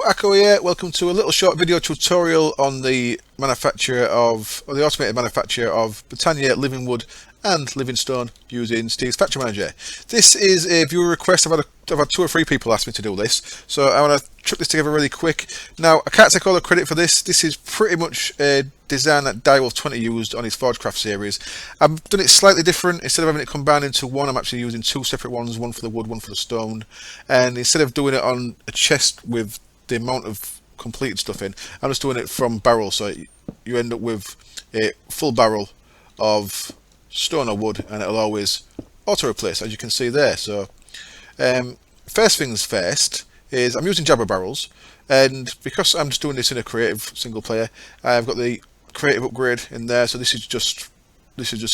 Akko here, welcome to a little short video tutorial on the automated manufacture of Botania Livingwood and Livingstone using Steve's Factory Manager. This is a viewer request. I've had 2 or 3 people ask me to do this, so I want to chuck this together really quick. Now, I can't take all the credit for this. This is pretty much a design that Direwolf20 used on his Forgecraft series. I've done it slightly different. Instead of having it combined into one, I'm actually using 2 separate ones, one for the wood, one for the stone. And instead of doing it on a chest with the amount of completed stuff in, I'm just doing it from barrel, so you end up with a full barrel of stone or wood, and it'll always auto replace, as you can see there. So first things first is I'm using jabber barrels, and because I'm just doing this in a creative single player, I've got the creative upgrade in there. So this is just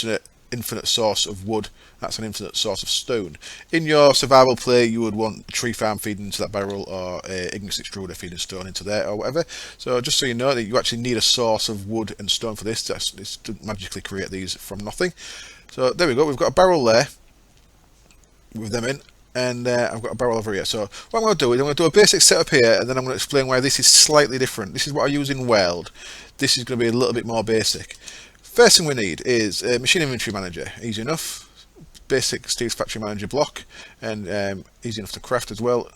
an infinite source of wood. That's an infinite source of stone. In your survival play, you would want a tree farm feeding into that barrel, or a ignis extruder feeding stone into there, or whatever. So just so you know that you actually need a source of wood and stone for this. This doesn't magically create these from nothing. So there we go. We've got a barrel there with them in, and I've got a barrel over here. So what I'm going to do is I'm going to do a basic setup here, and then I'm going to explain why this is slightly different. This is what I use in World. This is going to be a little bit more basic. First thing we need is a machine inventory manager. Easy enough. Basic Steve's Factory Manager block, and easy enough to craft as well,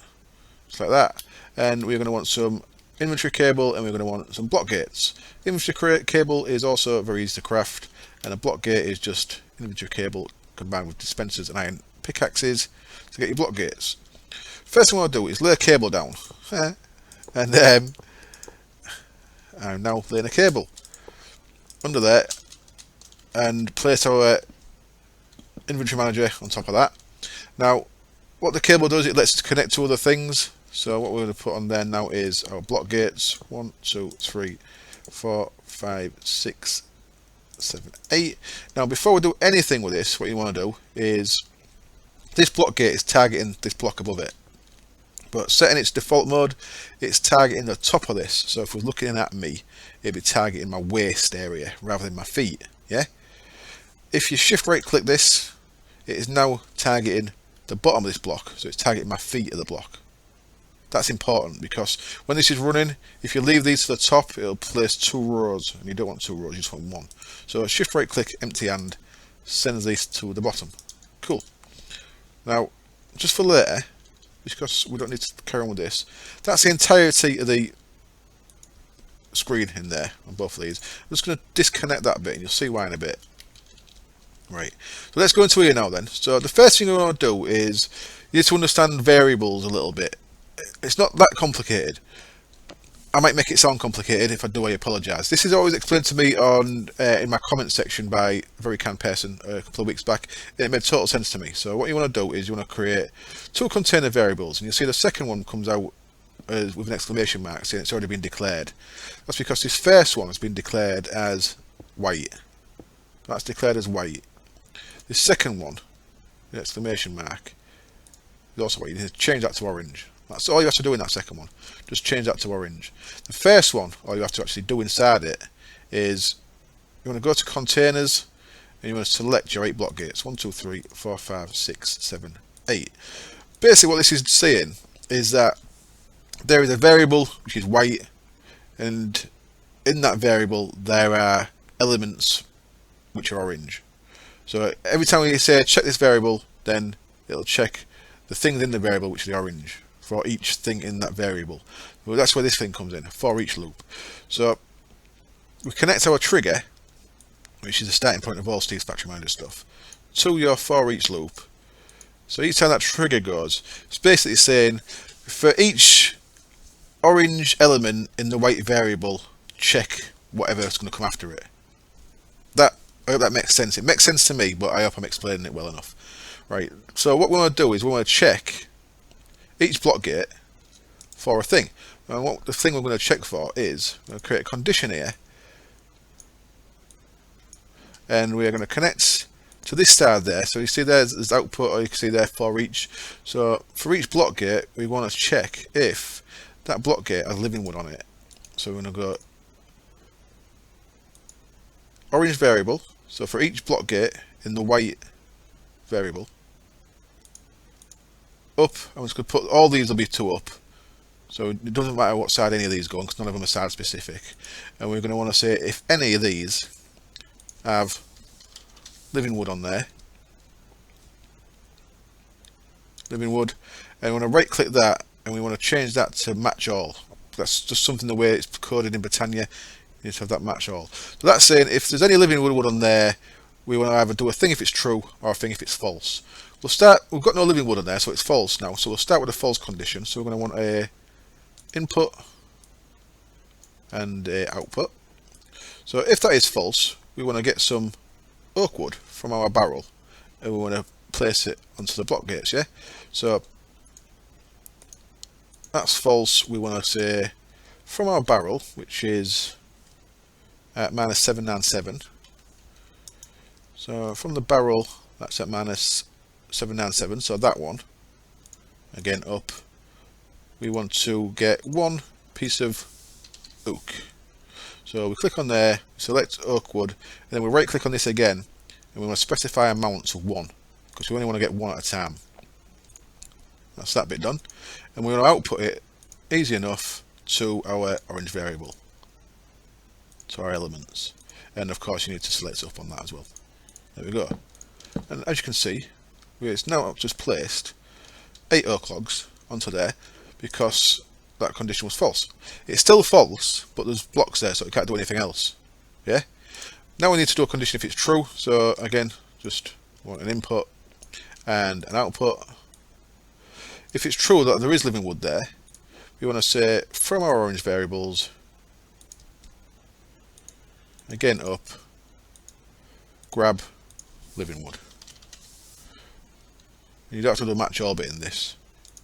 just like that. And we're going to want some inventory cable, and we're going to want some block gates. Inventory cable is also very easy to craft, and a block gate is just inventory cable combined with dispensers and iron pickaxes to get your block gates. First thing I'll do is lay a cable down, and I'm now laying a cable under there, and place our inventory manager on top of that. Now, what the cable does, it lets us connect to other things. So what we're going to put on there now is our block gates. 1, 2, 3, 4, 5, 6, 7, 8. Now, before we do anything with this, what you want to do is this block gate is targeting this block above it, but setting its default mode, it's targeting the top of this. So if we're looking at me, it'd be targeting my waist area rather than my feet. Yeah. If you shift right click this, it is now targeting the bottom of this block, so it's targeting my feet of the block. That's important, because when this is running, if you leave these to the top, it'll place 2 rows, and you don't want 2 rows, you just want 1. So shift right click, empty hand, sends these to the bottom. Cool. Now, just for later, because we don't need to carry on with this, that's the entirety of the screen in there on both of these. I'm just going to disconnect that bit, and you'll see why in a bit. Right, so let's go into here now then. So the first thing we want to do is you need to understand variables a little bit. It's not that complicated. I might make it sound complicated. If I do, I apologise. This is always explained to me on in my comment section by a very kind person a couple of weeks back. It made total sense to me. So what you want to do is you want to create 2 container variables, and you'll see the second one comes out with an exclamation mark saying it's already been declared. That's because this first one has been declared as white. That's declared as white. The second one, the exclamation mark, is also white. You need to change that to orange. That's all you have to do in that second one. Just change that to orange. The first one, all you have to actually do inside it is you want to go to containers, and you want to select your 8 block gates. 1, 2, 3, 4, 5, 6, 7, 8. Basically what this is saying is that there is a variable which is white, and in that variable there are elements which are orange. So every time we say check this variable, then it'll check the things in the variable which are the orange for each thing in that variable. Well, that's where this thing comes in, for each loop. So we connect our trigger, which is the starting point of all Steve's Factory Manager stuff, to your for each loop. So each time that trigger goes, it's basically saying for each orange element in the white variable, check whatever is going to come after it. I hope that makes sense. It makes sense to me, but I hope I'm explaining it well enough. Right, so what we want to do is we want to check each block gate for a thing. And what the thing we're going to check for is, we're going to create a condition here, and we're going to connect to this side there. So you see there's output, or you can see there for each. So for each block gate, we want to check if that block gate has Livingwood on it. So we're going to go orange variable. So for each block gate in the white variable, up, I'm just going to put all these will be 2 up, So it doesn't matter what side any of these go on, because none of them are side specific. And we're going to want to say if any of these have living wood on there, living wood, and we want to right click that and we want to change that to match all. That's just something the way it's coded in Botania. You need to have that match all. So that's saying if there's any living wood on there, we want to either do a thing if it's true or a thing if it's false. We've got no living wood on there, so it's false now. So we'll start with a false condition. So we're going to want a input and a output. So if that is false, we want to get some oak wood from our barrel and we want to place it onto the block gates, yeah? So that's false. We want to say from our barrel, which is at minus 797. So from the barrel, that's at minus 797. So that one, again up, we want to get one piece of oak. So we click on there, select oak wood, and then we right click on this again, and we want to specify amount to 1, because we only want to get one at a time. That's that bit done. And we're going to output it, easy enough, to our orange variable, to our elements. And of course you need to select up on that as well. There we go. And as you can see, it's now just placed 8 oak logs onto there, because that condition was false. It's still false, but there's blocks there, so it can't do anything else. Yeah? Now we need to do a condition if it's true. So again, just want an input and an output. If it's true that there is living wood there, we want to say from our orange variables, again up, grab living wood. You don't have to do a match all bit in this.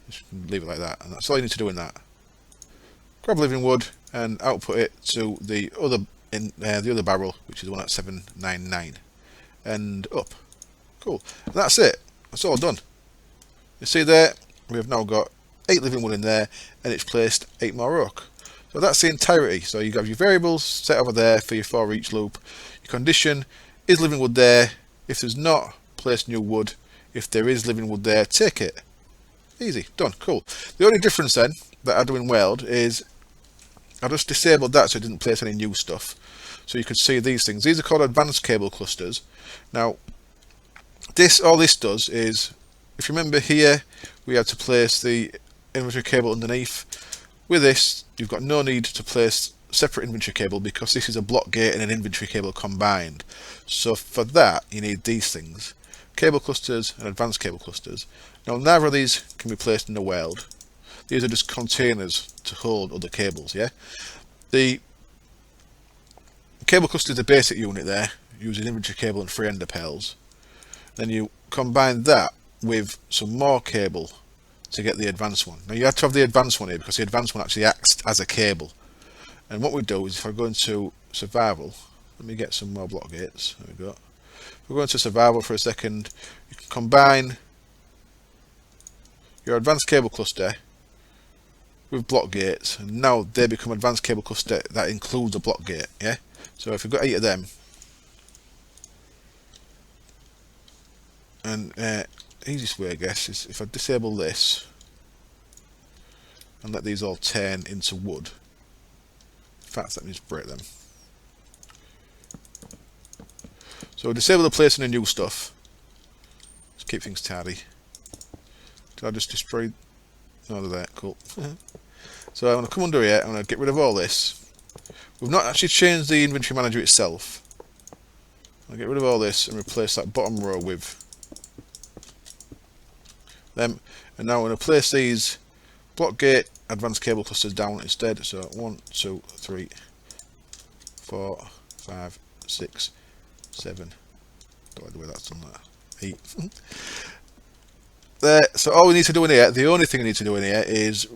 Just leave it like that, and that's all you need to do in that. Grab living wood and output it to the other barrel, which is the one at 799, and up. Cool. And that's it. That's all done. You see there, we have now got 8 living wood in there, and it's placed 8 more oak. So that's the entirety. So you have your variables set over there for your for each loop. Your condition is living wood there. If there's not, place new wood. If there is living wood there, take it. Easy, done, cool. The only difference then that I do in Weld is I just disabled that so it didn't place any new stuff. So you can see these things. These are called advanced cable clusters. Now, all this does is, if you remember here, we had to place the inventory cable underneath. With this, you've got no need to place separate inventory cable because this is a block gate and an inventory cable combined. So for that, you need these things. Cable clusters and advanced cable clusters. Now neither of these can be placed in a weld. These are just containers to hold other cables, yeah? The cable cluster is the basic unit there, using inventory cable and 3 ender pairs. Then you combine that with some more cable to get the advanced one. Now you have to have the advanced one here because the advanced one actually acts as a cable. And what we do is if I go into survival, let me get some more block gates. There we go. If we go into survival for a second, you can combine your advanced cable cluster with block gates, and now they become advanced cable cluster that includes a block gate, yeah? So if you've got 8 of them, and easiest way I guess is if I disable this and let these all turn into wood. In fact, let me just break them. So disable the placing of new stuff. Just keep things tidy. Did I just destroy? No, they're there. Cool. So I'm going to come under here. I'm going to get rid of all this. We've not actually changed the inventory manager itself. I'll get rid of all this and replace that bottom row with them. And now I'm going to place these block gate advanced cable clusters down instead. So 1, 2, 3, 4, 5, 6, 7. Don't like the way that's done that. 8. There. So all we need to do in here, the only thing we need to do in here is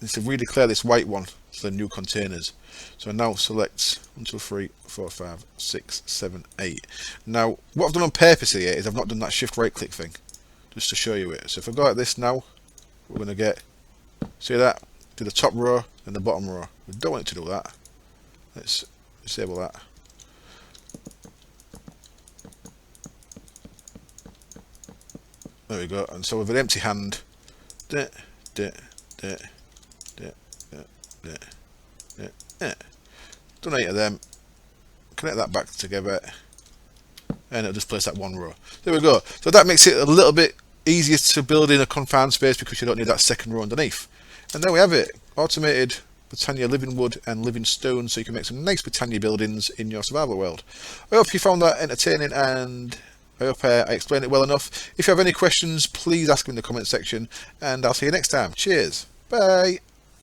to redeclare this white one to the new containers. So now select 1, 2, 3, 4, 5, 6, 7, 8. Now what I've done on purpose here is I've not done that shift right click thing, just to show you it. So if I go like this now, we're going to get, see that, to the top row and the bottom row. We don't want it to do that. Let's disable that. There we go. And so with an empty hand, Done 8 of them. Connect that back together, and it'll just place that one row. There we go. So that makes it a little bit easier to build in a confined space because you don't need that second row underneath. And there we have it, automated Botania Livingwood and Livingstone, so you can make some nice Botania buildings in your survival world. I hope you found that entertaining, and I hope I explained it well enough. If you have any questions, please ask them in the comment section, and I'll see you next time. Cheers. Bye.